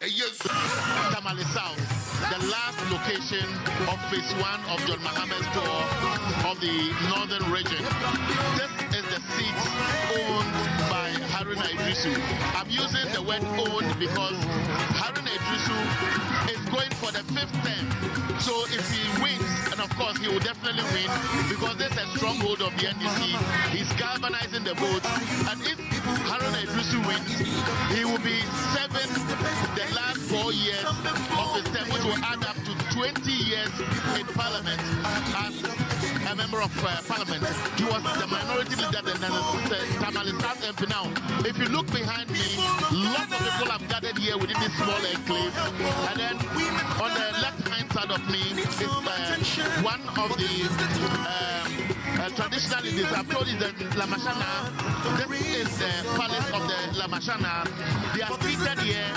Tamale South, the last location of phase 1 of John Mahama's tour of the northern region. This is the seat owned by Haruna Idrisu. I'm using the word owned because Haruna Idrisu is going for the 5th term. So if he wins, and of course he will definitely win because there's a stronghold of the NDC. He's galvanizing the vote, and if Haruna Idrisu wins, he will be serving the last 4 years of his term, which will add up to 20 years in Parliament as a member of Parliament. He was the minority leader in the Tamale South MP. Now, if you look behind me, lots of people have gathered here within this small enclave, and then on the left-hand side of me is one of the traditional leaders. I've told you that Lamashana, this is the palace of the Lamashana. They are seated here,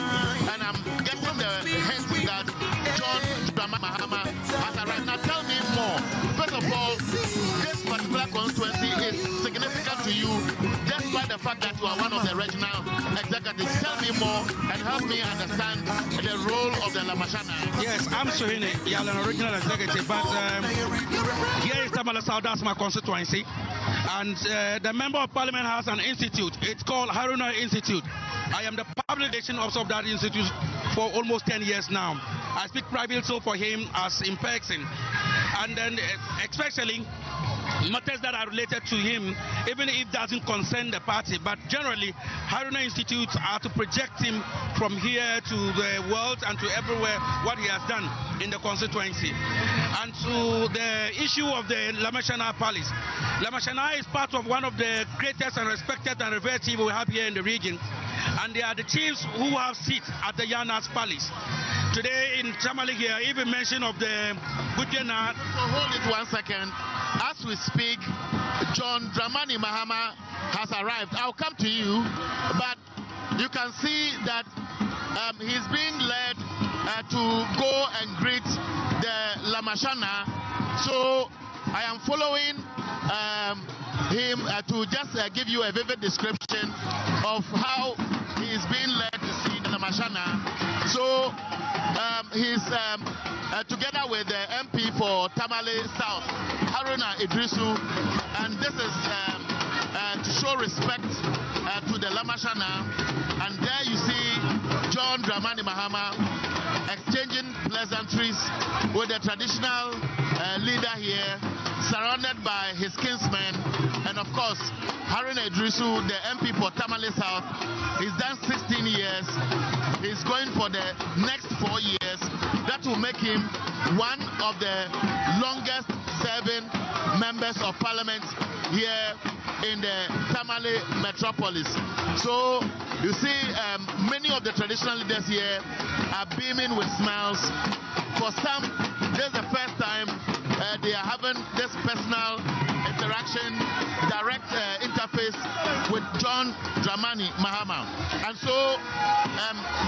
and I'm getting the hint that John Mahama has arrived. Now tell me more. First of all, this particular constituency is significant to you, despite the fact that you are one of the regional executives. Tell me more and help me understand the role of the Lamashana. Yes, I'm Suhini, I'm an original executive, but here is Tamale South, that's my constituency. And the Member of Parliament has an institute. It's called Haruna Institute. I am the public relation officer of that institute for almost 10 years now. I speak privately for him as in person. And then especially matters that are related to him, even if it doesn't concern the party. But generally, Haruna Institutes are to project him from here to the world and to everywhere what he has done in the constituency. And to the issue of the Lamashana Palace. Lamashana is part of one of the greatest and respected and revered chiefs we have here in the region. And they are the chiefs who have seats at the Yanas Palace. Today in Tamale here, even mention of the Gudjana. So hold it 1 second. As we speak, John Dramani Mahama has arrived. I'll come to you, but you can see that he's being led to go and greet the Lamashana. So I am following him to just give you a vivid description of how he is being led to see the Lamashana. So he's together with the MP for Tamale South, Haruna Idrisu, and this is to show respect to the Lamashana. And there you see John Dramani Mahama exchanging pleasantries with the traditional leader here, surrounded by his kinsmen, and of course Haruna Idrisu, the MP for Tamale South. He's done 16 years. He's going for the next 4 years. That will make him one of the longest serving members of parliament here in the Tamale metropolis. So you see many of the traditional leaders here are beaming with smiles. For some, this is the first time they are having this personal interaction, direct interface with John Dramani Mahama. And so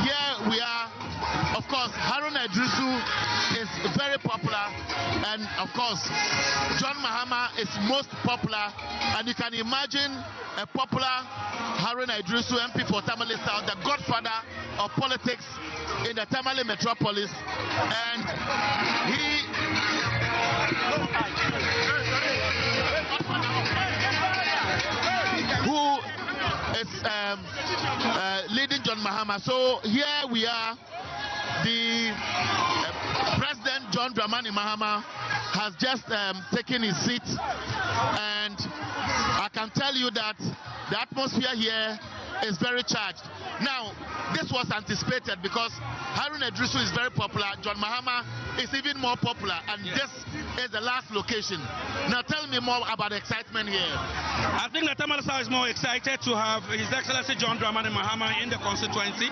here we are. Of course, Haruna Idrisu is very popular, and of course John Mahama is most popular. And you can imagine a popular Haruna Idrisu, MP for Tamale South, the godfather of politics in the Tamale metropolis, and he who is leading John Mahama. So here we are. The President John Dramani Mahama has just taken his seat, and I can tell you that the atmosphere here is very charged. Now, this was anticipated because Haruna Idrisu is very popular. John Mahama is even more popular, and this is the last location. Now, tell me more about the excitement here. I think that Tamale South is more excited to have His Excellency John Dramani Mahama in the constituency.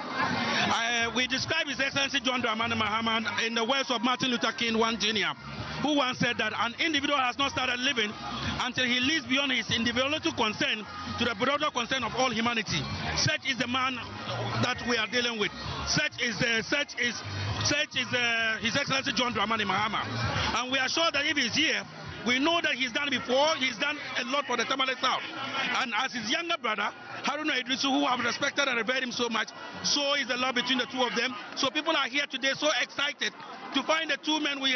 We describe His Excellency John Dramani Mahama in the words of Martin Luther King Jr., who once said that an individual has not started living until he lives beyond his individual concern to the broader concern of all humanity. Such is the man that we are dealing with. Such is His Excellency John Dramani Mahama. And we are sure that if he's here, We know that he's done it before. He's done a lot for the Tamale South. And as his younger brother, Haruna Idrisu, who have respected and revered him so much, so is the love between the two of them. So people are here today so excited to find the two men we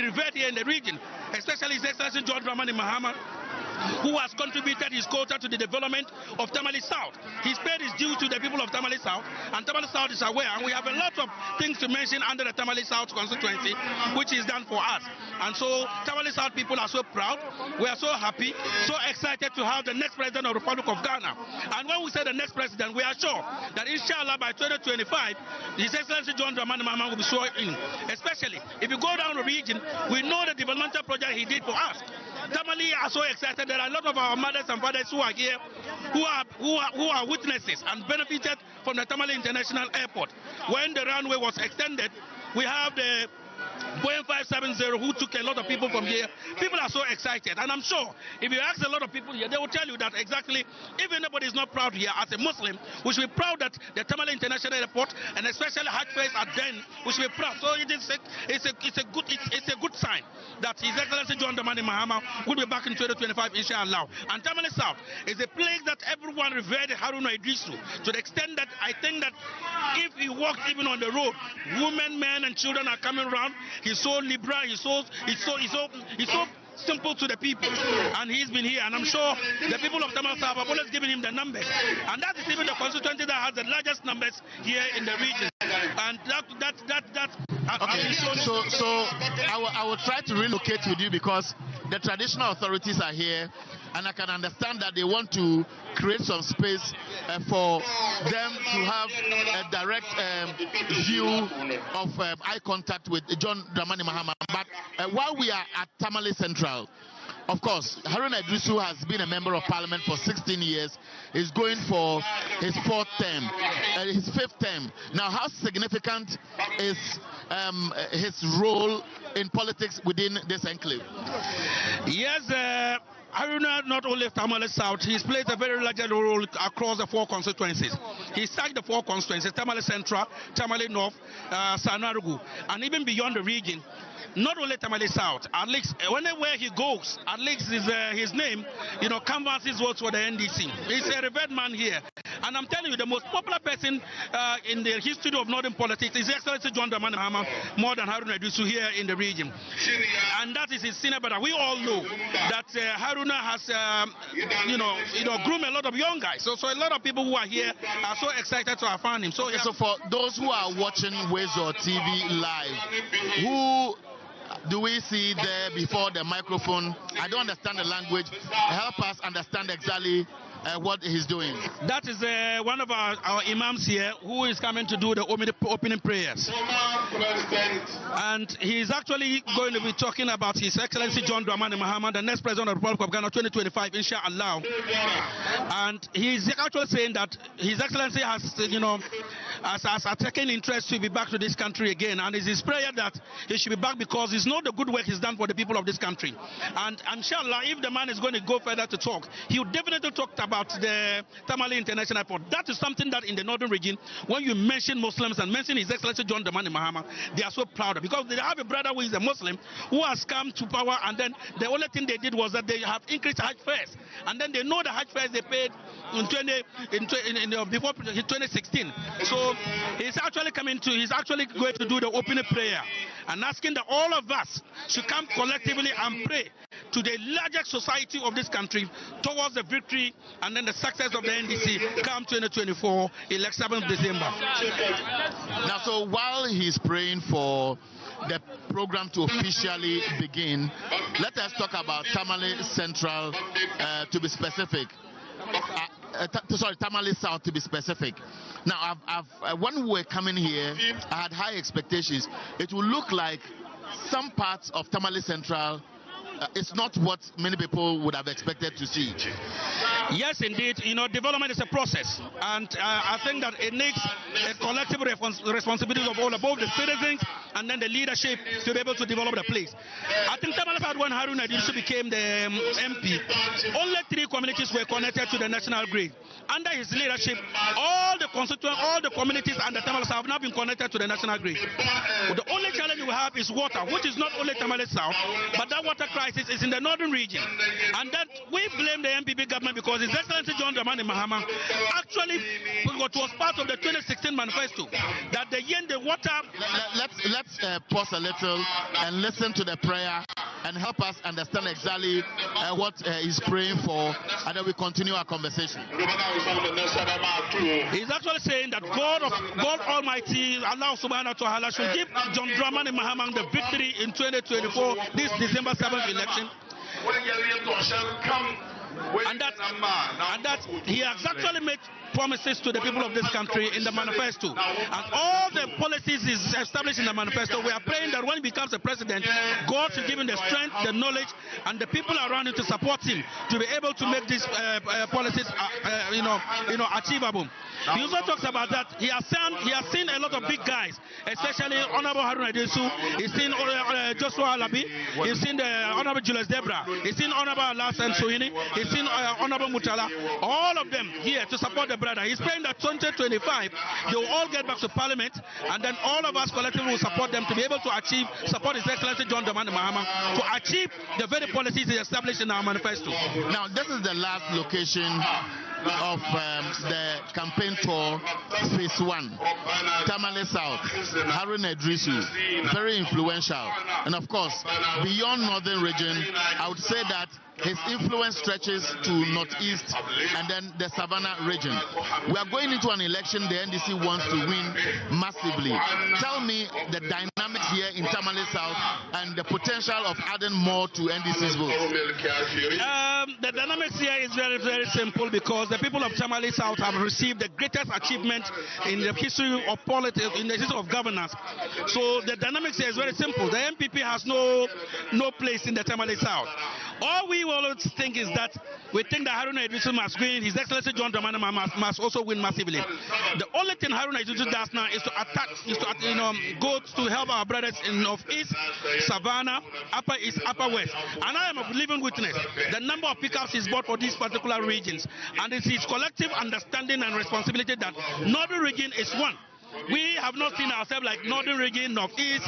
revered here in the region, especially His Excellency John Dramani Mahama, who has contributed his quota to the development of Tamale South. He's paid his due to the people of Tamale South, and Tamale South is aware. And we have a lot of things to mention under the Tamale South constituency, which is done for us. And so Tamale South people are so proud. We are so happy, so excited to have the next president of the Republic of Ghana. And when we say the next president, we are sure that inshallah by 2025, His Excellency John Dramani Mahama will be sworn in. Especially if you go down the region, we know the developmental project he did for us. Tamale are so excited. There are a lot of our mothers and fathers who are here, who are witnesses and benefited from the Tamale International Airport. When the runway was extended, we have the Boeing 570 who took a lot of people from here. People are so excited, and I'm sure if you ask a lot of people here, they will tell you that exactly, if anybody is not proud here as a Muslim, we should be proud that the Tamale International Airport and especially Hajj Fairs are then, we should be proud. So it's a good sign that His Excellency John Dramani Mahama will be back in 2025, inshallah. And Tamale South is a place that everyone revered Haruna Idrisu to the extent that I think that if he walks even on the road, women, men, and children are coming around. He's so liberal. He's so simple to the people, and he's been here. And I'm sure the people of Tamale South have always given him the numbers, and that is even the constituency that has the largest numbers here in the region. And okay. So I will try to relocate with you because the traditional authorities are here, and I can understand that they want to create some space for them to have a direct view of eye contact with John Dramani Mahama. But while we are at Tamale Central, of course, Haruna Idrisu has been a member of parliament for 16 years. He's going for his his fifth term. Now, how significant is his role in politics within this enclave? Yes, Haruna not only Tamale South, he's played a very large role across the four constituencies. He started the four constituencies: Tamale Central, Tamale North, Sanarugu, and even beyond the region. Not only Tamale South, at least whenever he goes, at least his name, canvasses votes for the NDC. He's a revered man here. And I'm telling you, the most popular person in the history of northern politics is Excellency John Dramani Mahama, more than Haruna Idrisu here in the region. And that is his senior brother. We all know that Haruna has, groomed a lot of young guys. So a lot of people who are here are so excited to have found him. So, so for those who are watching Wezo TV live, who do we see there before the microphone? I don't understand the language. Help us understand exactly what he's doing. That is one of our imams here who is coming to do the opening prayers. And he's actually going to be talking about His Excellency John Dramani Mahama, the next president of the Republic of Ghana 2025, inshallah. And he's actually saying that His Excellency has, has taken interest to be back to this country again. And it's his prayer that he should be back because it's not the good work he's done for the people of this country. And inshallah, if the man is going to go further to talk, he will definitely talk about the Tamale International Airport. That is something that in the northern region, when you mention Muslims and mention His Excellency John Dramani Mahama, they are so proud of, because they have a brother who is a Muslim who has come to power, and then the only thing they did was that they have increased Hajj fares, and then they know the Hajj fares they paid before 2016. So he's actually going to do the opening prayer and asking that all of us should come collectively and pray to the largest society of this country towards the victory and then the success of the NDC come 2024, 7th December. Now, so while he's praying for the program to officially begin, let us talk about Tamale Central to be specific. Tamale South to be specific. Now, when we were coming here, I had high expectations. It will look like some parts of Tamale Central it's not what many people would have expected to see. Yes, indeed. Development is a process, and I think that it needs a collective responsibility of all, both the citizens and then the leadership, to be able to develop the place. I think Tamale South, when Haruna Idrisu became the MP, only 3 communities were connected to the national grid. Under his leadership, all the communities and the Tamale South have now been connected to the national grid. The only challenge we have is water, which is not only Tamale South, but that water crisis is in the northern region. And that we blame the MPP government because His Excellency John Dramani Mahama actually was part of the 2016 manifesto that the water. Let's pause a little and listen to the prayer and help us understand exactly what he's praying for, and then we continue our conversation. He's actually saying that God Almighty, Allah Subhanahu wa Taala, should give John Dramani Mahama the victory in 2024, this December 7th election. And that he has actually made promises to the people of this country in the manifesto. And all the policies is established in the manifesto. We are praying that when he becomes a president, God should give him the strength, the knowledge, and the people around him to support him to be able to make these policies, achievable. He also talks about that he has seen a lot of big guys, especially Honorable Haruna Idrisu. He's seen Joshua Alabi. He's seen the Honorable Julius Debra. He's seen Honorable Alassane Sohini. He's seen Honorable Mutala. All of them here to support the brother. He's praying that 2025 they will all get back to Parliament, and then all of us collectively will support them to be able to support His Excellency John Dramani Mahama to achieve the very policies he established in our manifesto. Now, this is the last location of the campaign tour phase 1. Tamale South, Haruna Idrisu, very influential, and of course beyond northern region, I would say that his influence stretches to northeast and then the Savannah region. We are going into an election the NDC wants to win massively. Tell me the dynamics here in Tamale South and the potential of adding more to NDC's votes. The dynamics here is very, very simple because the people of Tamale South have received the greatest achievement in the history of politics, in the history of governance. So the dynamics here is very simple. The MPP has no place in the Tamale South. All we always think is that we think that Haruna Idrisu must win. His Excellency John Dramani must also win massively. The only thing Haruna Idrisu does now is to attack, go to help our brothers in Northeast, Savannah, Upper East, Upper West. And I am a living witness. The number of pickups is bought for these particular regions. And it's his collective understanding and responsibility that Northern region is one. We have not seen ourselves like Northern region, Northeast,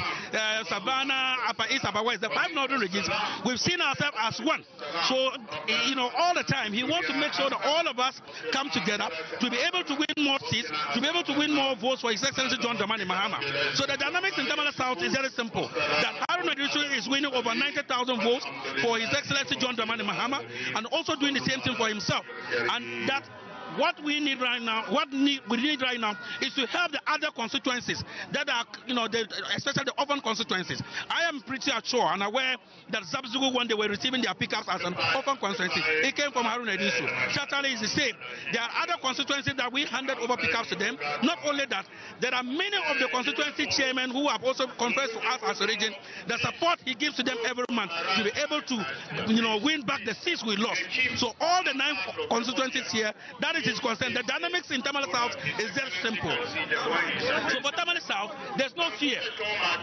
Savannah, Upper East, Upper West, the 5 Northern regions. We've seen ourselves as one. So, all the time, he wants to make sure that all of us come together to be able to win more seats, to be able to win more votes for His Excellency John Dramani Mahama. So the dynamics in Tamale South is very simple. That Haruna Idrisu is winning over 90,000 votes for His Excellency John Dramani Mahama and also doing the same thing for himself. And that what we need right now, is to help the other constituencies that are, especially the urban constituencies. I am pretty sure and aware that Zabzugu, when they were receiving their pickups as an urban constituency, it came from Haruna Idrisu. Chatale is the same. There are other constituencies that we handed over pickups to them. Not only that, there are many of the constituency chairmen who have also confessed to us as a region the support he gives to them every month to be able to, win back the seats we lost. So all the 9 constituencies here, that is his concern. The dynamics in Tamale South is very simple. So for Tamale South, there's no fear.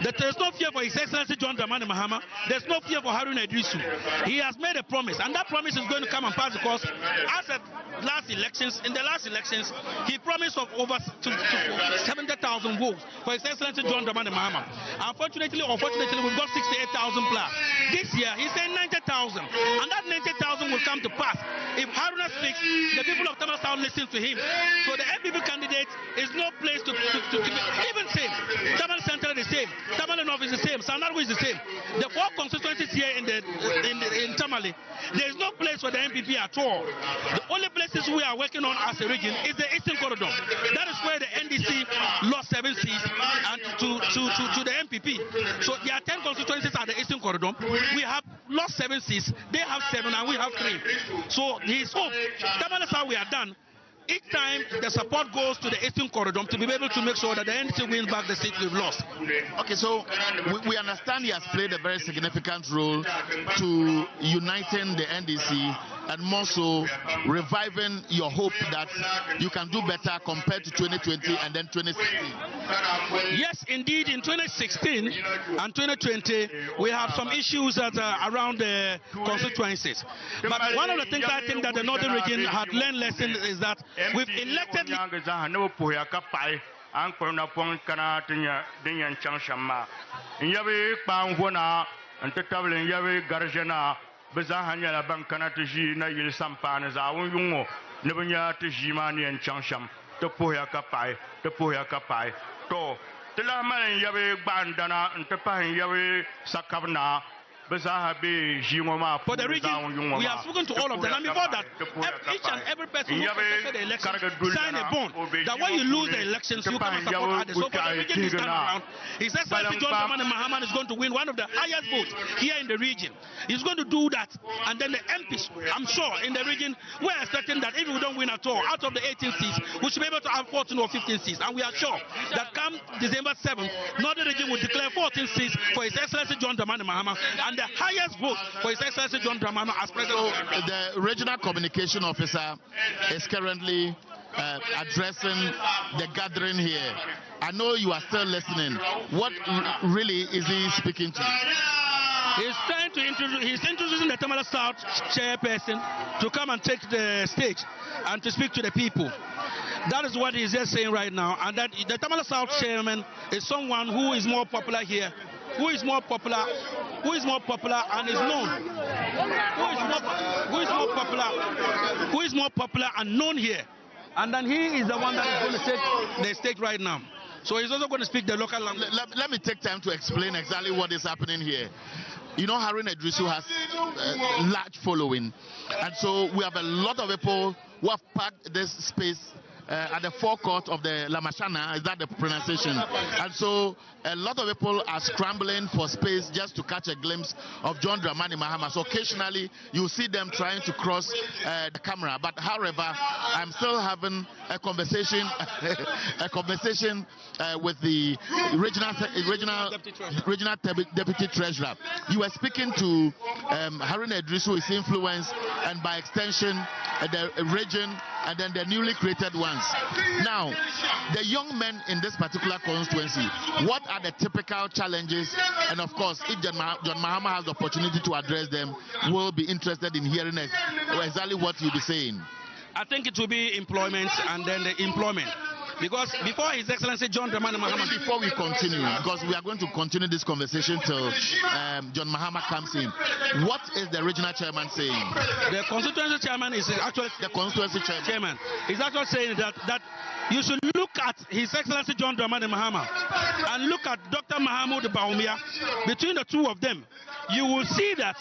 There's no fear for His Excellency John Dramani Mahama. There's no fear for Haruna Idrisu. He has made a promise, and that promise is going to come and pass because in the last elections, he promised of over 70,000 votes for His Excellency John Dramani Mahama. Unfortunately, we've got 68,000 plus. This year, he's saying 90,000, and that 90,000 will come to pass if Haruna speaks. The people of Tamale South listen to him. So the MPP candidate is no place to even same. Tamale Central is the same. Tamale North is the same. Sanargu is the same. The 4 constituencies here in Tamale, there is no place for the MPP at all. The only places we are working on as a region is the Eastern Corridor. That is where the NDC lost 7 seats and to the MPP. So there are 10 constituencies at the Eastern Corridor. We have lost 7 seats. They have 7 and we have 3. So his hope, Tamale South, we are done. Each time the support goes to the Eastern Corridor to be able to make sure that the NDC wins back the seat we've lost. Okay, so we understand he has played a very significant role to uniting the NDC and more so reviving your hope that you can do better compared to 2020 and then 2016? Yes, indeed, in 2016 and 2020, we had some issues that around the constituencies. But one of the things I think that the Northern region had learned lessons is that we've elected for the region. We have spoken to all of them, and before that, each and every person who contested the election signed a bond that when you lose the elections, you come and support others. So for the region this time around, His Excellency John Dramani Mahama is going to win one of the highest votes here in the region. He's going to do that, and then the MPs, I'm sure, in the region, we're expecting that if we don't win at all, out of the 18 seats, we should be able to have 14 or 15 seats, and we are sure that come December 7th, Northern region will declare 14 seats for His Excellency John Dramani Mahama, and the highest vote for His Excellency John Dramani as president. So the regional communication officer is currently addressing the gathering here. I know you are still listening. What really is he speaking to? He's trying to he's introducing the Tamale South chairperson to come and take the stage and to speak to the people. That is what he's just saying right now, and that the Tamale South chairman is someone who is more popular here, who is more popular and is known, who is more popular and known here, and then he is the one that is going to take the stage right now. So he's also going to speak the local language. Let me take time to explain exactly what is happening here. You know, Haruna Idrisu has a large following, and so we have a lot of people who have packed this space at the forecourt of the Lamashana, is that the pronunciation? And so a lot of people are scrambling for space just to catch a glimpse of John Dramani Mahama. So occasionally you see them trying to cross the camera. But however, I'm still having a conversation, with the regional deputy treasurer. You were speaking to Haruna Idrisu, his influence, and by extension the region, and then the newly created ones. Now, the young men in this particular constituency, what are the typical challenges? And of course, if John Mahama has the opportunity to address them, we'll be interested in hearing exactly what you'll be saying. I think it will be employment and then the employment. Because before His Excellency John Dramani Mahama... Before we continue, because we are going to continue this conversation till John Mahama comes in, what is the regional chairman saying? The constituency chairman is actually... The constituency chairman is actually saying that you should look at His Excellency John Dramani Mahama and look at Dr. Mahmoud Bawumia. Between the two of them, you will see that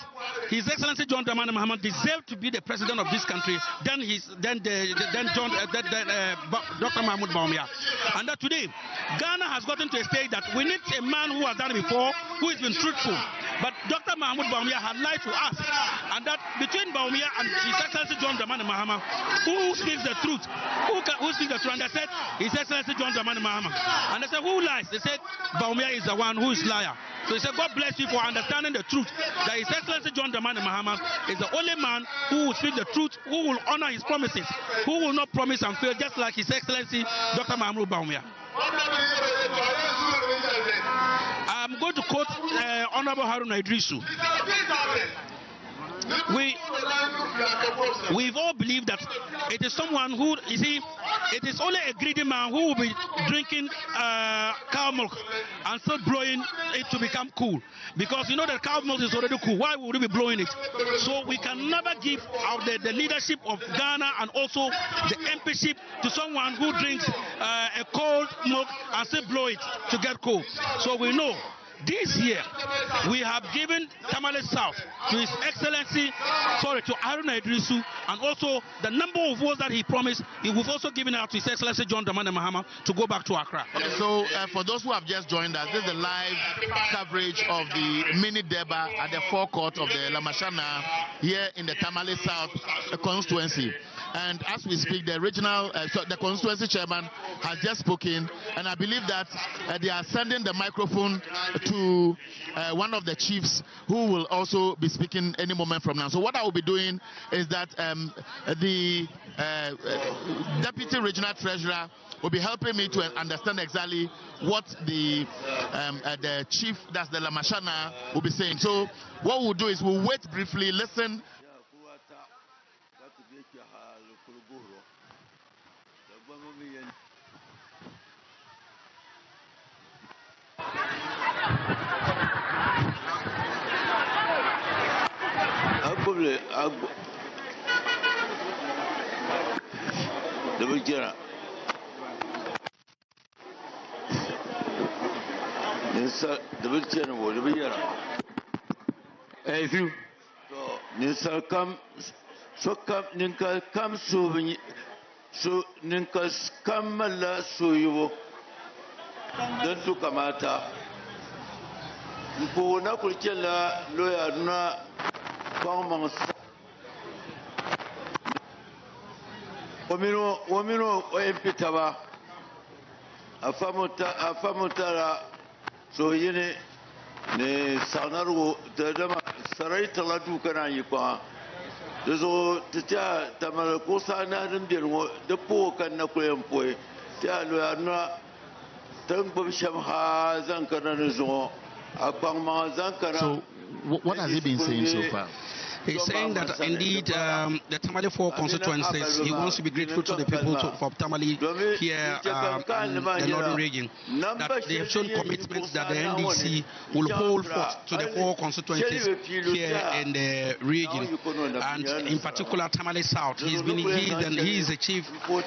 His Excellency John Dramani Mahama deserved to be the president of this country than Dr. Mahmoud Bawumia. And that today, Ghana has gotten to a stage that we need a man who has done it before, who has been truthful. But Dr. Mahmoud Bawumia had lied to us. And that between Bawumia and His Excellency John Dramani Mahama, who speaks the truth? Who speaks the truth? And they said, His Excellency John Dramani Mahama. And they said, who lies? They said, Bawumia is the one who is liar. So he said, God bless you for understanding the truth. That His Excellency John Dramani Mahama is the only man who will speak the truth, who will honor his promises, who will not promise and fail, just like His Excellency Dr. Mahmoud Bawumia. I'm going to quote Honorable Haruna Idrisu. We've all believed that it is someone who, you see, it is only a greedy man who will be drinking cow milk and still blowing it to become cool. Because you know that cow milk is already cool. Why would we be blowing it? So we can never give out the leadership of Ghana and also the MPship to someone who drinks a cold milk and still blow it to get cool. So we know this year, we have given Tamale South to His Excellency, to Haruna Idrisu, and also the number of votes that he promised, he was also given out to His Excellency John Dramani Mahama to go back to Accra. Okay, so for those who have just joined us, this is the live coverage of the mini Deba at the forecourt of the Lamashana here in the Tamale South constituency. And as we speak, the the constituency chairman has just spoken, and I believe that they are sending the microphone to one of the chiefs who will also be speaking any moment from now. So what I will be doing is that the deputy regional treasurer will be helping me to understand exactly what the chief, that's the Lamashana, will be saying. So what we'll do is we'll wait briefly, listen. Wamino empitaba afamutara so yene ne sanaru dama sarai talatu kana yikwa zo tata tamale ko sanarin dirwo da po kan na koyan poe ta lo na tan bo shamha zan kana zo akwan ma zan kana. So what has he been saying so far? He's saying that indeed the Tamale 4 constituencies, he wants to be grateful to the people of Tamale here in the northern region, that they have shown commitment that the NDC will hold forth to the 4 constituencies here in the region, and in particular Tamale South. He is the chief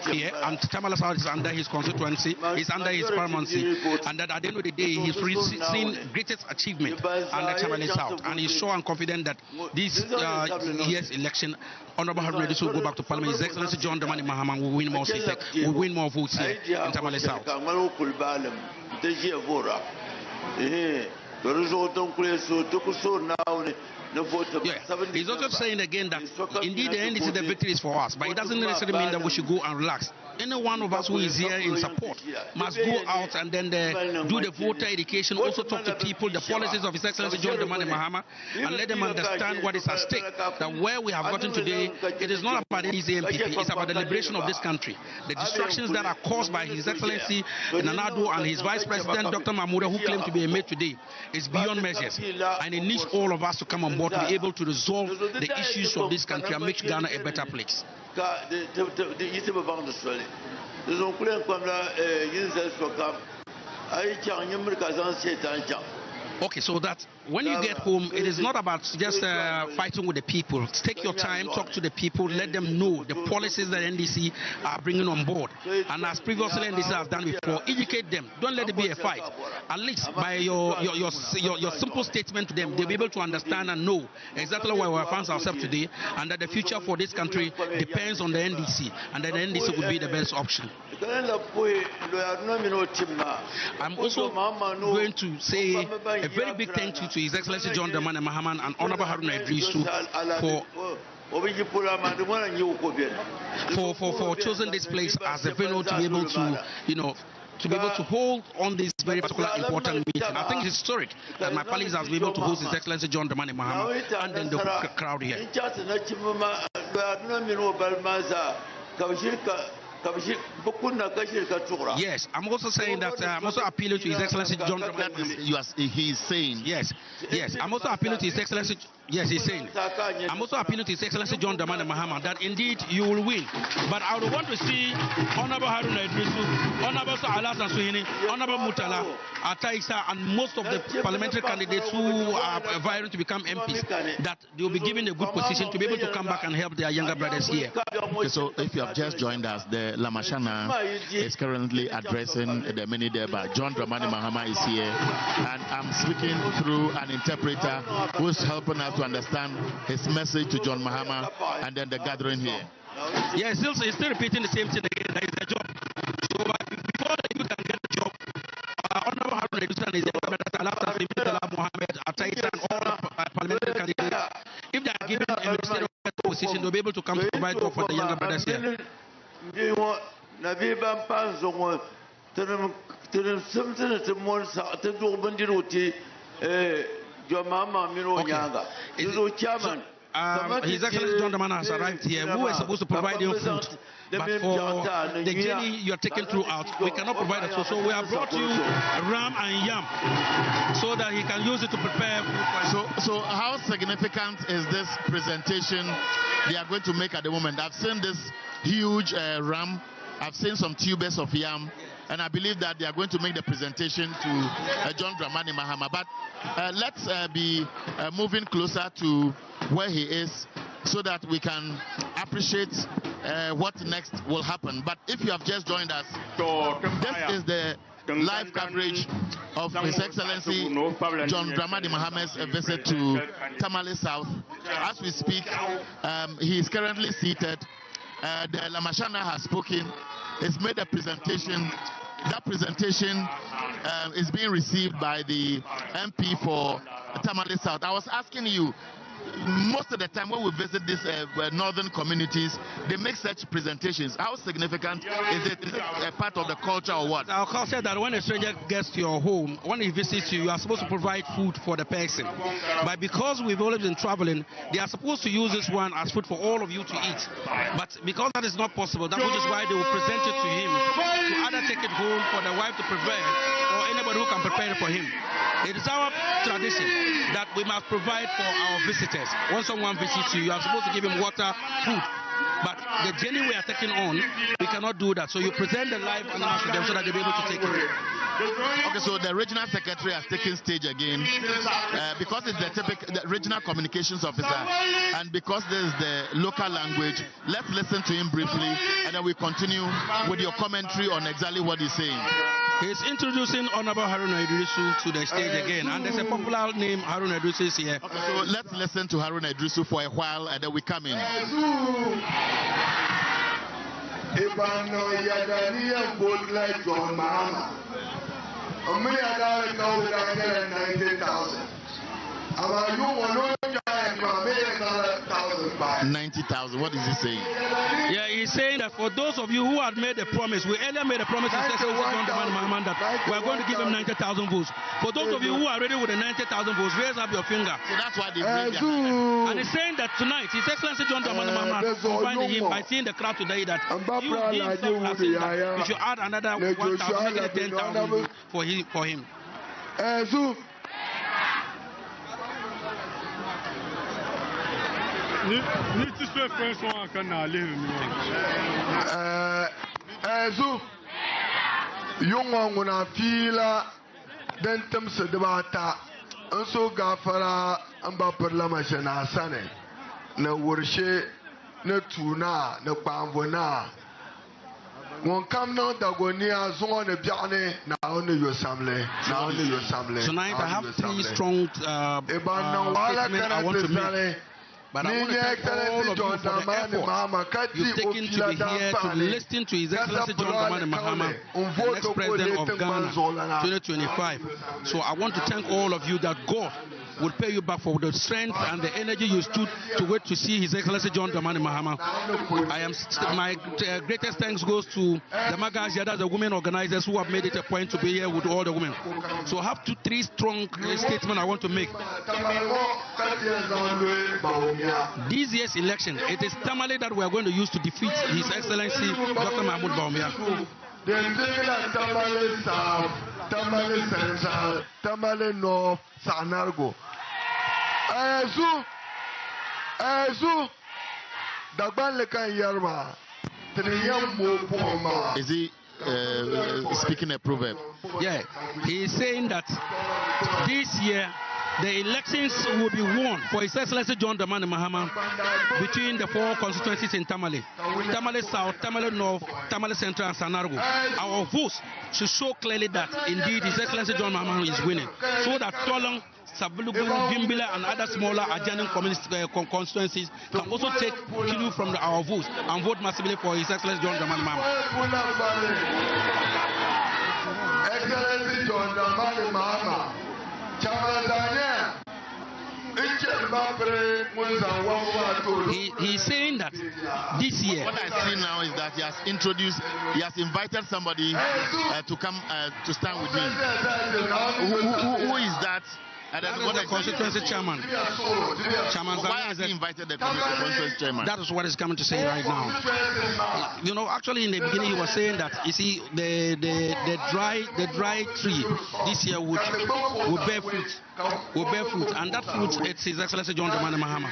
here, and Tamale South is under his constituency, is under his paramountcy, and that at the end of the day he's seen greatest achievement under Tamale South, and he's sure and confident that this year's election, Honorable Haruna Idris will go back to Parliament. His Excellency John Dramani Mahama will win more seats, will win more votes here in Tamale South. Yeah. He's also saying again that indeed the NDC, the victory is for us, but it doesn't necessarily mean that we should go and relax. Any one of us who is here in support must go out and then do the voter education, also talk to people, the policies of His Excellency John Dramani Mahama, and let them understand what is at stake. That where we have gotten today, it is not about NDC MPP, it's about the liberation of this country. The distractions that are caused by His Excellency Nanado and his Vice President Dr. Mahmoud, who claim to be a mate today, is beyond measures. And it needs all of us to come on board to be able to resolve the issues of this country and make Ghana a better place. Okay, so that when you get home, it is not about just fighting with the people. Take your time, talk to the people, let them know the policies that NDC are bringing on board. And as previously NDC has done before, educate them. Don't let it be a fight. At least by your simple statement to them, they'll be able to understand and know exactly where we found ourselves today, and that the future for this country depends on the NDC, and that the NDC would be the best option. I'm also going to say a very big thank you to His Excellency John Dramani Mahama and Honorable Haruna Idris for choosing this place as a venue to be able to, to be able to hold on this very particular important meeting. I think it's historic that my colleagues have been able to host His Excellency John Dramani Mahama and then the crowd here. Yes, I'm also saying that I'm also appealing to His Excellency John Dramani. He is saying. Yes. I'm also appealing to His Excellency. Yes, he's saying. I'm also appealing to His Excellency John Dramani Mahama that indeed you will win. But I would want to see Honorable Haruna Idris, Honorable Alasan Suhini, Honorable Mutala, Ataisa, and most of the parliamentary candidates who are vying to become MPs, that they will be given a good position to be able to come back and help their younger brothers here. Okay, so if you have just joined us, the Lamashana is currently addressing the mini deba. John Dramani Mahama is here, and I'm speaking through an interpreter who's helping us to understand his message to John Mahama and then the gathering here. Yes, he's still repeating the same thing again. That is the job. So before the youth can get the job, Honorable Haruna Idris and his Mohammed, Ataita, and all the parliamentary candidates, if they are given a ministerial position, they'll be able to come to provide hope for the younger brothers here. His Excellency John Dramani has arrived here. We were supposed to provide him food, but for the journey you are taking throughout, we cannot provide it. So we have brought you ram and yam so that he can use it to prepare food. So how significant is this presentation they are going to make at the moment? I've seen this huge ram. I've seen some tubers of yam. And I believe that they are going to make the presentation to John Dramani Mahama. But let's be moving closer to where he is so that we can appreciate what next will happen. But if you have just joined us, this is the live coverage of His Excellency John Dramani Mahama's visit to Tamale South. As we speak, he is currently seated. The Lamashana has spoken. He's made a presentation. That presentation is being received by the MP for Tamale South. I was asking you, most of the time when we visit these northern communities, they make such presentations. How significant is it? Is it a part of the culture or what? Our culture that when a stranger gets to your home, when he visits you, you are supposed to provide food for the person. But because we've always been traveling, they are supposed to use this one as food for all of you to eat. But because that is not possible, that which is why they will present it to him, to either take it home for the wife to prepare or anybody who can prepare it for him. It is our tradition that we must provide for our visitors. When someone visits you, you are supposed to give him water, food. But the journey we are taking on, we cannot do that. So you present the live animals to them so that they'll be able to take it. Okay, so the regional secretary has taken stage again because it's the regional communications officer, and because this is the local language. Let's listen to him briefly, and then we continue with your commentary on exactly what he's saying. He's introducing Honorable Haruna Idrisu to the stage again, and there's a popular name, Haruna Idrisu, is here. Okay, so let's listen to Haruna Idrisu for a while, and then we come in. $90,000. What is he saying? Yeah, he's saying that for those of you who had made a promise, we earlier made a promise to John Dramani Mahama that we are going to give him 90,000 votes. For those of you who are ready with the 90,000 votes, raise up your finger. So that's why they bring their hand. And he's saying that tonight, His Excellency John Dramani Mahama confined him by seeing the crowd today that you himself saying that you should add another 1,000, making it 10,000 for him. Yungona fila dentam sedebata anso gafara amba perlama shana sane na worshe na tuna na kwamvona won kam no dagonia zo na biane na onu yosamle Tonight I have three strong statements I want to make. But I want to thank all of you for the effort you've taken to be here to listen to His Excellency John Dramani Mahama, the next president of Ghana 2025. So I want to thank all of you that God will pay you back for the strength and the energy you stood to wait to see His Excellency John Dramani Mahama. My greatest thanks goes to the Magajada, the women organizers who have made it a point to be here with all the women. So I have three strong statements I want to make. This year's election, it is Tamale that we are going to use to defeat His Excellency Dr. Mahmoud Bawumia. Tamale Central, Tamale North, Sanargo. Is he speaking a proverb? Yeah, he is saying that this year the elections will be won for His Excellency John Dramani Mahama between the four constituencies in Tamale. Tamale South, Tamale North, Tamale Central and Sanargo. Our votes should show clearly that indeed His Excellency John Mahama is winning. So that Tolong, Sabulugu, Gimbila and other smaller adjoining constituencies can also take clue from our votes and vote massively for His Excellency John Dramani Mahama. Excellency John Dramani Mahama. He's saying that this year. What I see now is that he has invited somebody to come to stand with him. Who is that? What the constituency chairman. Why has he invited the constituency chairman? That is what he's coming to say right now. You know, actually in the beginning he was saying that, you see, the dry tree this year would bear fruit. And that fruit, it's His Excellency John Dramani Mahama.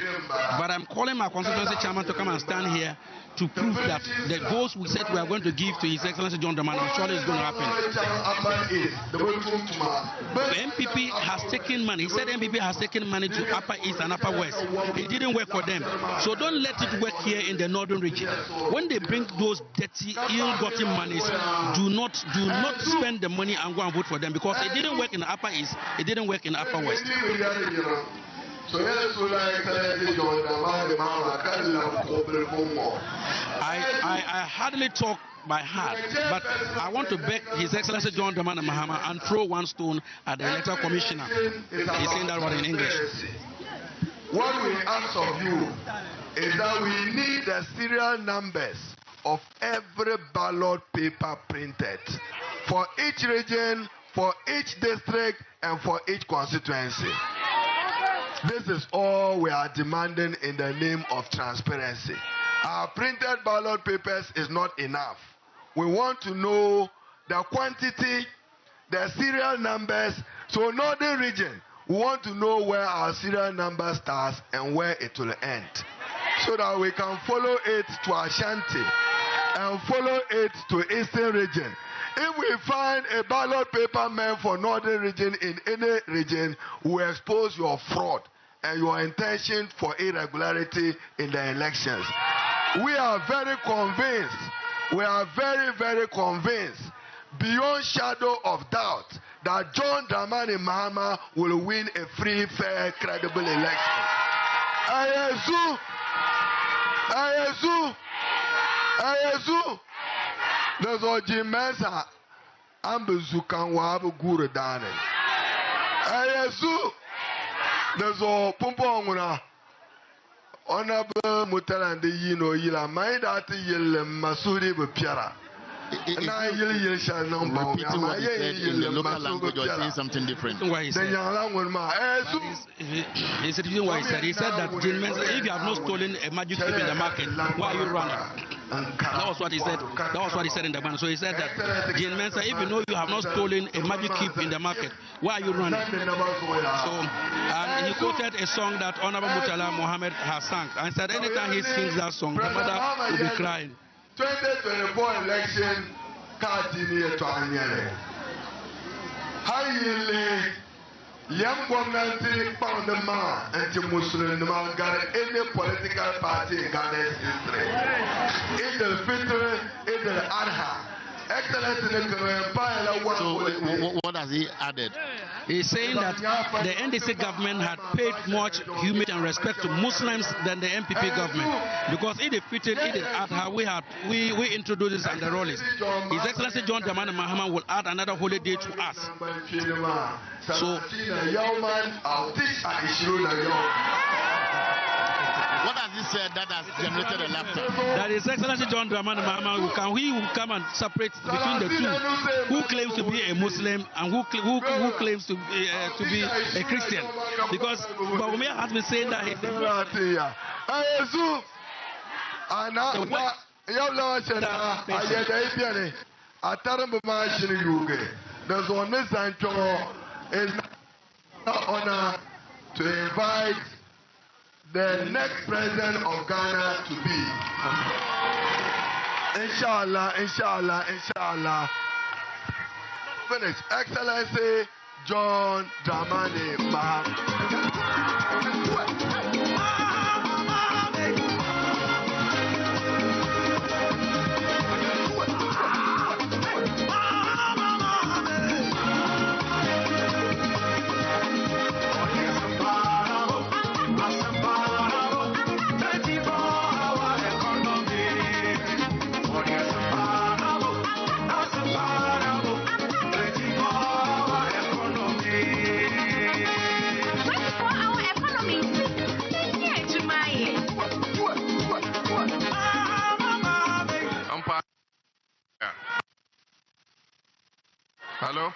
But I'm calling my constituency chairman to come and stand here to prove that the goals we said we are going to give to His Excellency John Dramani, surely is going to happen. The MPP has taken money. He said MPP has taken money to Upper East and Upper West. It didn't work for them. So don't let it work here in the northern region. When they bring those dirty, ill-gotten monies, do not spend the money and go and vote for them, because it didn't work in the Upper East. It didn't work in the Upper West. I hardly talk by heart, but I want to beg His Excellency John Dramani Mahama and throw one stone at the electoral commissioner. He's saying that word in English. What we ask of you is that we need the serial numbers of every ballot paper printed for each region, for each district, and for each constituency. This is all we are demanding in the name of transparency. Our printed ballot papers is not enough. We want to know the quantity, the serial numbers. So northern region, we want to know where our serial number starts and where it will end, so that we can follow it to Ashanti and follow it to eastern region. If we find a ballot paper meant for northern region in any region, we expose your fraud and your intention for irregularity in the elections. We are very convinced, very convinced, beyond shadow of doubt, that John Dramani Mahama will win a free, fair, credible election. Ayazu! There's a Jimesa Ambezukan Wabu Guru Dane. Ayazu! There's a Pumponguna. Honorable Mutalande Yino Yila, my daughter Yil Masudi Bupiara. Repeating what he said in the local language or saying something different. Why he said? He said that if you have not stolen a magic keep in the market, why are you running? That was what he said. That was what he said in the band. So he said that Jane Mensa, if you know you have not stolen a magic keep in the market, why are you running? So and he quoted a song that Honorable Murtala Mohammed has sung and said anytime he sings that song, the mother will be crying. 2024 election continue to anyere. Hayile yam gwamnati pound the man anti Muslim man got any political party in Ghana's history. In the Fitr, in the Adha. Excellence in the So what has he added? He's saying that the NDC government had paid much humility and respect to Muslims than the MPP government, because it defeated Adha. We introduced this under Rollis. His Excellency John Dramani Mahama will add another holiday to us. So what has he said that has generated a laughter? That His Excellency John Dramani Mahama will come and separate between the two. Who claims to be a Muslim and who claims to be a Christian? Because Bawumia has been saying that. There's one is honor to invite the next president of Ghana to be. Inshallah. Finish. Excellency John Dramani Mahama. Our economy Hello?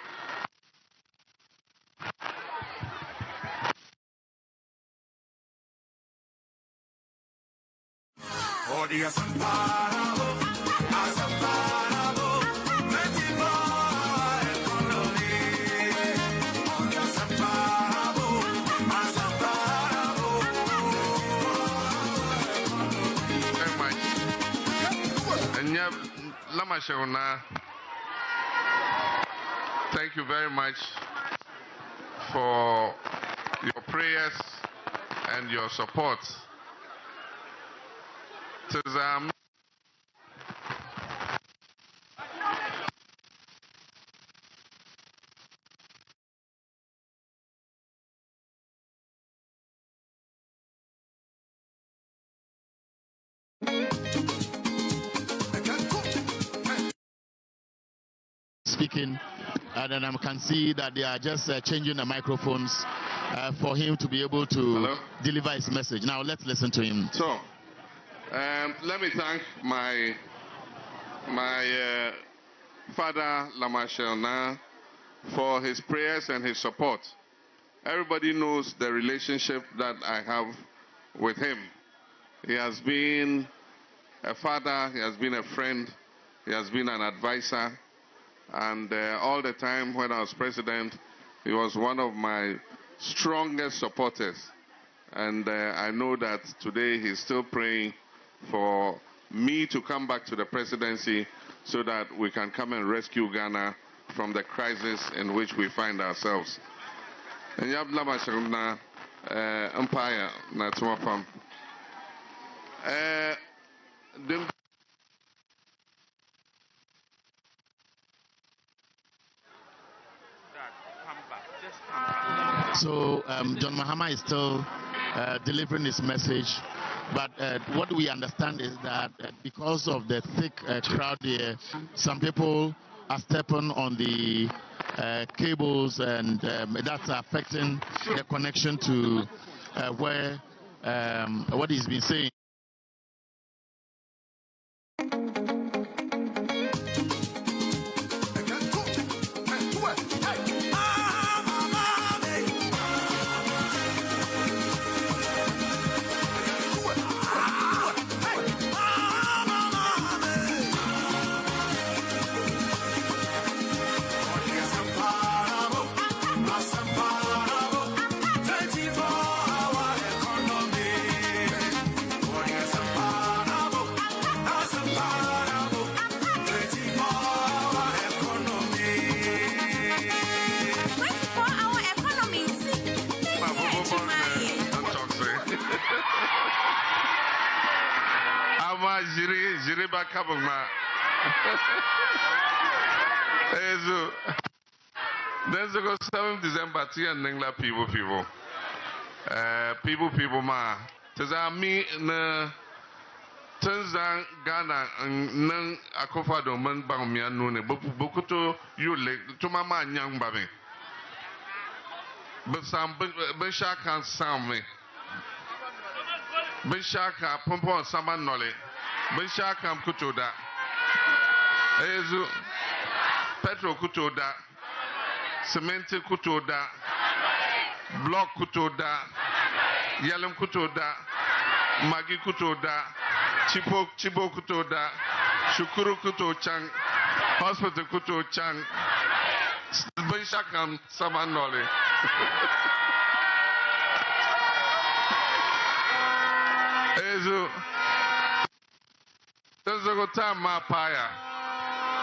Thank you very much for your prayers and your support. Speaking, and then I can see that they are just changing the microphones for him to be able to deliver his message. Now let's listen to him. So, let me thank my father Lamashana for his prayers and his support. Everybody knows the relationship that I have with him. He has been a father, he has been a friend, he has been an advisor, and all the time when I was president, he was one of my strongest supporters. And I know that today he's still praying for me to come back to the presidency so that we can come and rescue Ghana from the crisis in which we find ourselves. And you have Lamashana Empire, Natumapam. So John Mahama is still delivering his message, but what we understand is that because of the thick crowd here, some people are stepping on the cables, and that's affecting the connection to where what he's been saying. Jiriba Kabuma. Then the 7th December, and Ningla people. People ma. Taza me na Tanzan Ghana and Akofa do man bang me anone. Bokuto you leg to mama young baby. But some Bishaka sound me. Bishaka Pompo Saman Nolly. Bishakam Kutoda Ezu Petro Kutoda Cement Kutoda Block Kutoda Yalem Kutoda Magi Kutoda Chibo Kutoda Shukuru Kuto Chang Hospital Kuto Chang Bishakam Samanole. Ezu Tenzogo Tama Paya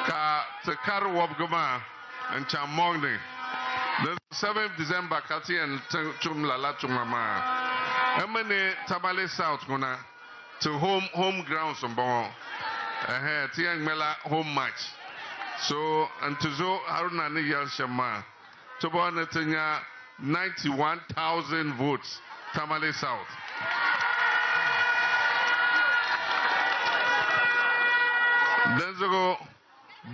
Ka Tekaru Wabgama and Chamongni. The 7th December Kati and Chumla Latumama. Emene Tamale South Guna to home grounds on Bon. Tiang Mela home match. So and to zo Haruna Niyal Shama. To Bonatanya 91,000 votes. Tamale South. Then go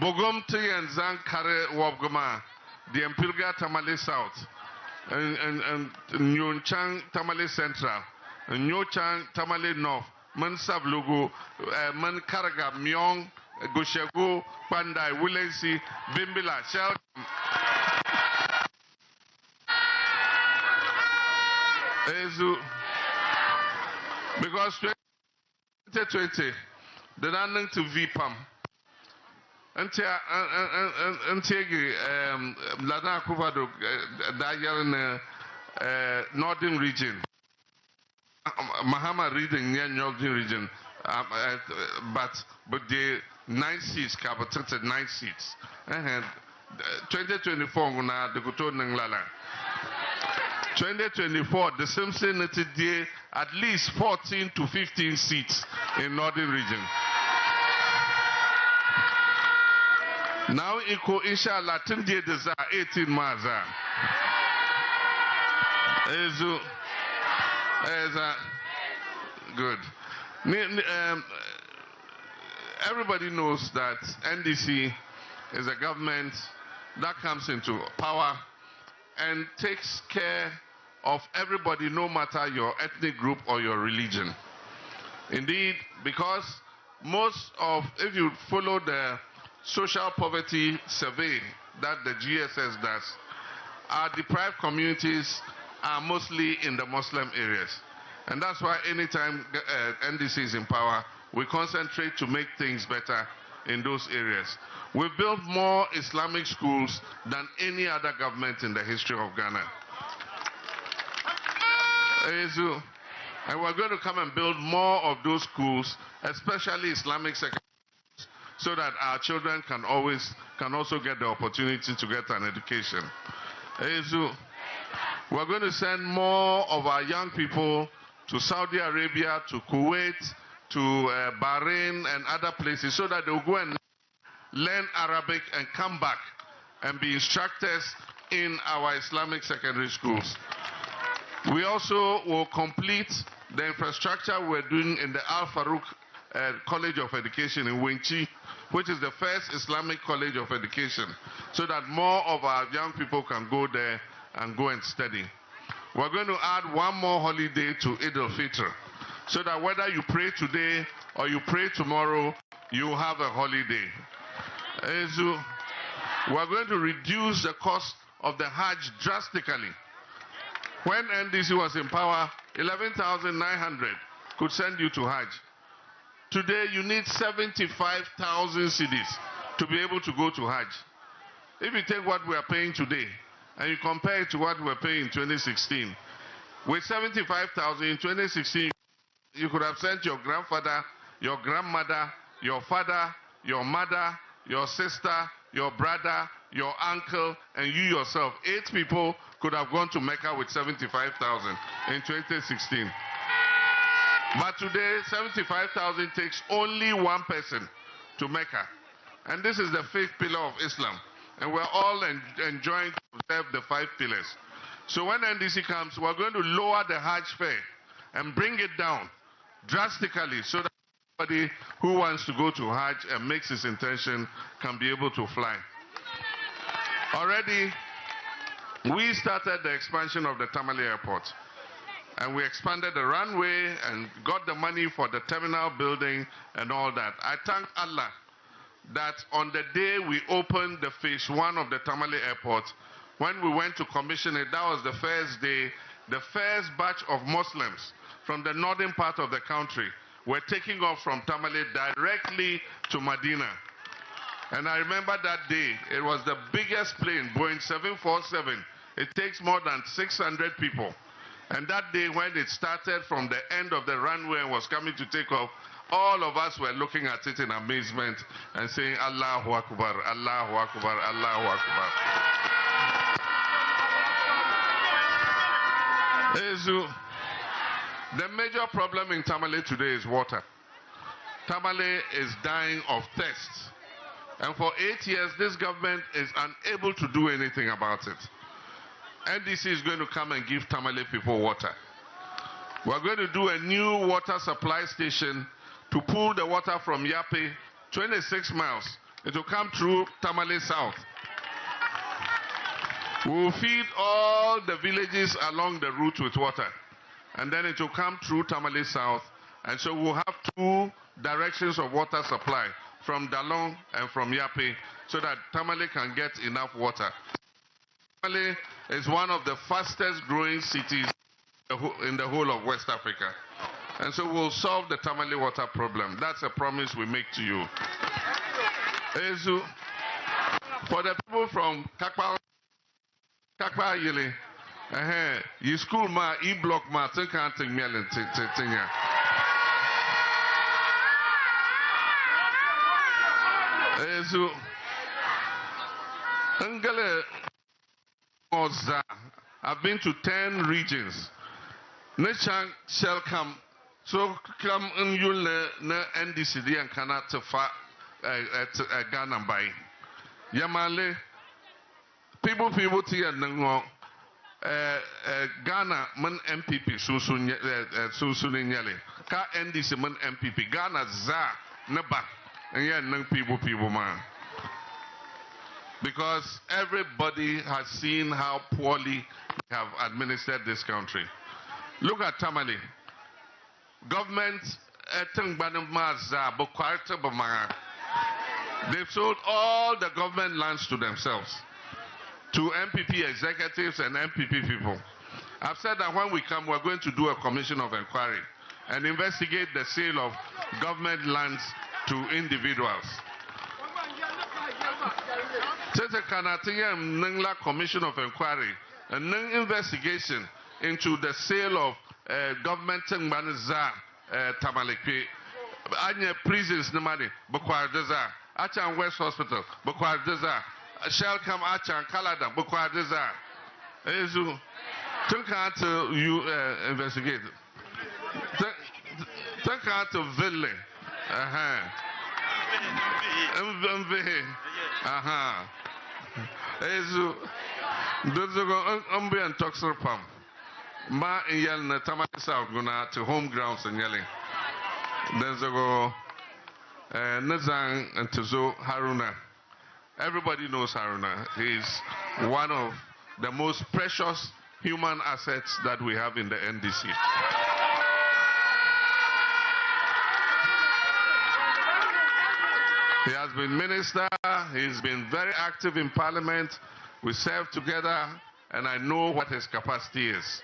Bogom T and Zan Kare Wabgama, the Empilga Tamale South, and Nyonchang Tamale Central, and Nyochang Tamale North, Mansab Lugu, Man Karaga, Myong, Gushago, Pandai, Willensi, Bimbila, Shell, Because 2020, the landing to VPAM. Until Lana Kuvado, that northern region, Mahama region, near northern region, but the 9 seats, covered 9 seats. And 2024, the Guton Lala. 2024, the Simpson day at least 14 to 15 seats in northern region. Now, inshallah, 10 days, 18 months. Good. Everybody knows that NDC is a government that comes into power and takes care of everybody, no matter your ethnic group or your religion. Indeed, because if you follow the social poverty survey that the GSS does, our deprived communities are mostly in the Muslim areas. And that's why anytime NDC is in power, we concentrate to make things better in those areas. We've built more Islamic schools than any other government in the history of Ghana. And we're going to come and build more of those schools, especially Islamic secondary schools, so that our children can also get the opportunity to get an education. We're going to send more of our young people to Saudi Arabia, to Kuwait, to Bahrain and other places, so that they'll go and learn Arabic and come back and be instructors in our Islamic secondary schools. We also will complete the infrastructure we're doing in the Al Farouk College of Education in Wenchi, which is the first Islamic college of education, so that more of our young people can go there and go and study. We're going to add one more holiday to Eid al-Fitr, so that whether you pray today or you pray tomorrow, you have a holiday. We're going to reduce the cost of the Hajj drastically. When NDC was in power, 11,900 could send you to Hajj. Today, you need 75,000 cedis to be able to go to Hajj. If you take what we are paying today and you compare it to what we were paying in 2016, with 75,000 in 2016, you could have sent your grandfather, your grandmother, your father, your mother, your sister, your brother, your uncle, and you yourself. 8 people could have gone to Mecca with 75,000 in 2016. But today, 75,000 takes only one person to Mecca. And this is the 5th pillar of Islam. And we're all enjoying to observe the 5 pillars. So when NDC comes, we're going to lower the Hajj fare and bring it down drastically, so that anybody who wants to go to Hajj and makes his intention can be able to fly. Already, we started the expansion of the Tamale airport. And we expanded the runway and got the money for the terminal building and all that. I thank Allah that on the day we opened the phase 1 of the Tamale airport, when we went to commission it, that was the first day, the first batch of Muslims from the northern part of the country were taking off from Tamale directly to Medina. And I remember that day, it was the biggest plane, Boeing 747. It takes more than 600 people. And that day when it started from the end of the runway and was coming to take off, all of us were looking at it in amazement and saying, Allahu Akbar, Allahu Akbar, Allahu Akbar. The major problem in Tamale today is water. Tamale is dying of thirst. And for 8 years, this government is unable to do anything about it. NDC is going to come and give Tamale people water. We're going to do a new water supply station to pull the water from Yape, 26 miles. It will come through Tamale South. We will feed all the villages along the route with water. And then it will come through Tamale South. And so we'll have 2 directions of water supply, from Dalong and from Yape, so that Tamale can get enough water. Tamale is one of the fastest growing cities in the whole of West Africa. And so we'll solve the Tamale water problem. That's a promise we make to you. Ezu, for the people from Kakpa Yele, you school ma, block ma, think million tinya. Ezu, Angele Oza, I've been to 10 regions. Nation shall come. So come in you na NDCD and cannot to fa Ghana by Yamale people to ya nango Ghana man MPP susun nyale ka NDC man MPP Ghana za neba and ya nang people man, because everybody has seen how poorly they have administered this country. Look at Tamale. Government they've sold all the government lands to themselves, to MPP executives and MPP people. I've said that when we come, we're going to do a commission of inquiry and investigate the sale of government lands to individuals. Nangla commission of inquiry and investigation into the sale of government Tengbanza Tamale. Anya prisons no money, Bukwar Deza, Achan West Hospital, Bukwar Deza, Shell come Achan Kalada, Bukwar Deza. Ezu, Tunka to you investigate. Tunka to Ville. Ezu, Dozogo Umbi and Toxer Pump. Ma in yell na Tamale South guna to home grounds and yelling. There's a go Nazang and Tuzo Haruna. Everybody knows Haruna. He's one of the most precious human assets that we have in the NDC. He has been minister, he's been very active in parliament. We serve together and I know what his capacity is.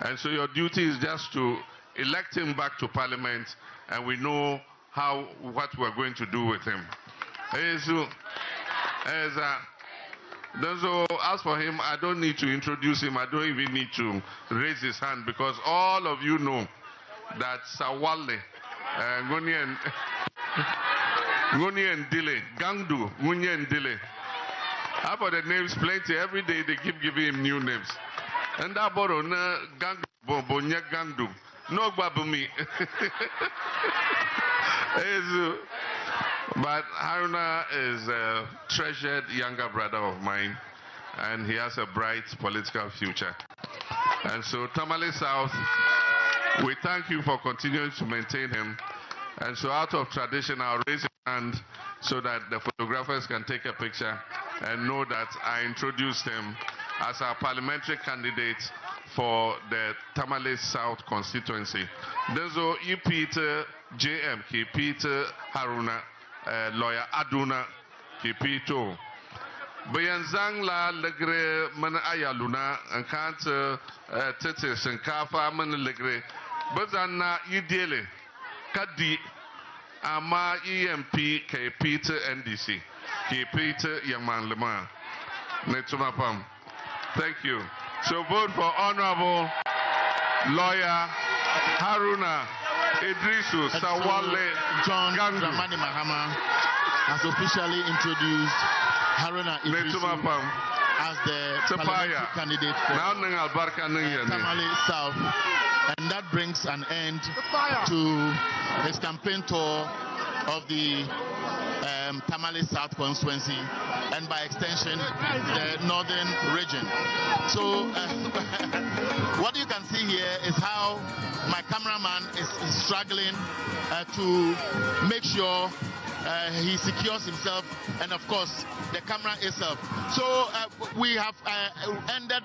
And so your duty is just to elect him back to parliament, and we know what we're going to do with him. As for him, I don't need to introduce him. I don't even need to raise his hand, because all of you know that Sawale, Ngoni and Dile, Gangdu, Ngunya and Dile. How about the names plenty? Every day they keep giving him new names. And that borrow na gang bonya gangdu no babumi. But Haruna is a treasured younger brother of mine, and he has a bright political future. And so Tamale South, we thank you for continuing to maintain him. And so out of tradition, I'll raise your hand so that the photographers can take a picture and know that I introduced him as our parliamentary candidate for the Tamale South constituency. There's a Peter JM, he Peter Haruna, lawyer Aduna, he Peter. Bayanzang la legre man ayaluna and can't tetis and kafa man legre. Bazana idele kadi ama EMP ke Peter NDC, ke Peter Yangman Lema. Netumapam. Thank you. So vote for Honorable Lawyer Haruna Idrisu Sawale. John Dramani Mahama has officially introduced Haruna Idrisu as the parliamentary candidate for Tamale South. And that brings an end to his campaign tour of the Tamale South constituency, and by extension the northern region. So what you can see here is how my cameraman is struggling to make sure he secures himself, and of course the camera itself. So we have ended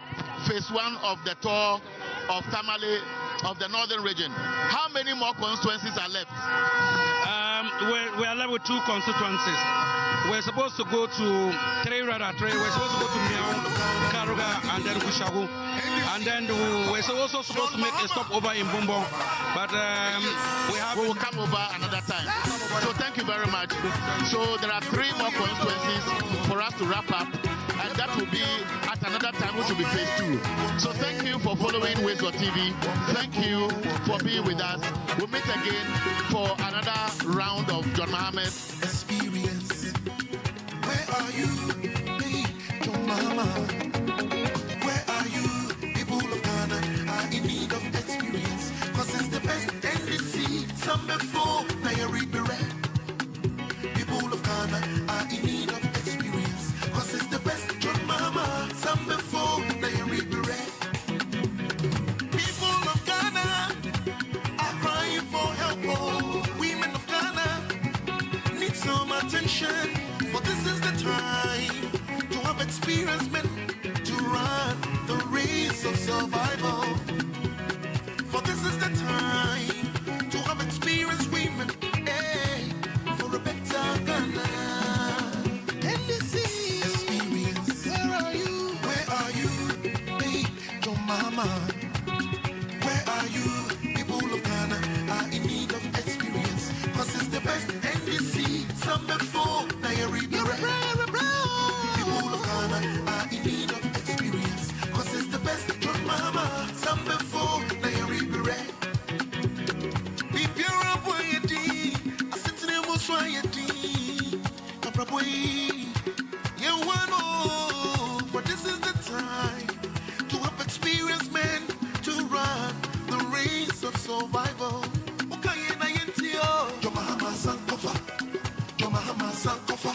phase 1 of the tour of Tamale of the northern region. How many more constituencies are left? We are left with 2 constituencies. We're supposed to go to 3 rather 3. We're supposed to go to Miao, Karuga, and then Kushagu. And then we're also supposed to make a stopover in Bumbo. But we will come over another time. So thank you very much. So there are 3 more constituencies for us to wrap up. And that will be at another time, which will be phase 2. So thank you for following Waysword TV. Thank you for being with us. We'll meet again for another round of John Mahama's experience. Where are you, hey, John Mahama? Where are you? People of Ghana are in need of experience. Cause it's the best NDC. Some before, now you read the red. People of Ghana are in need of experience. Cause it's the best John Mahama. Some before, now you read the red. People of Ghana are crying for help. Oh, women of Ghana need some attention. For this is the time to have experienced men to run the race of survival. For this is the time to have experienced women, for a better Ghana. NDC experience. Where are you? Where are you? Hey, John Mahama. Where are you? People of Ghana are in need of experience. Cause it's the best NDC. Some before, now you read the red. People of Ghana are in need of experience. Cause it's the best John Mahama. Some before, now you read the red. Be pure up where you did. I sit in the most where you did. You want more. For this is the time to have experienced men to run the race of survival. Mahama Sankofa, Mahama Sankofa,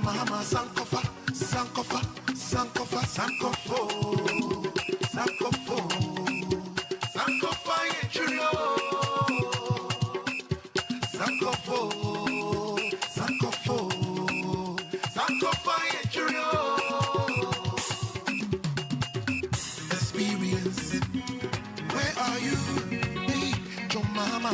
Mahama Sankofa, Sankofa, Sankofa, Sankofo, Sankofo, Sankofa Yechuro, Sankofo, Sankofo, Sankofa Yechuro. Experience. Where are you, hey, John Mahama?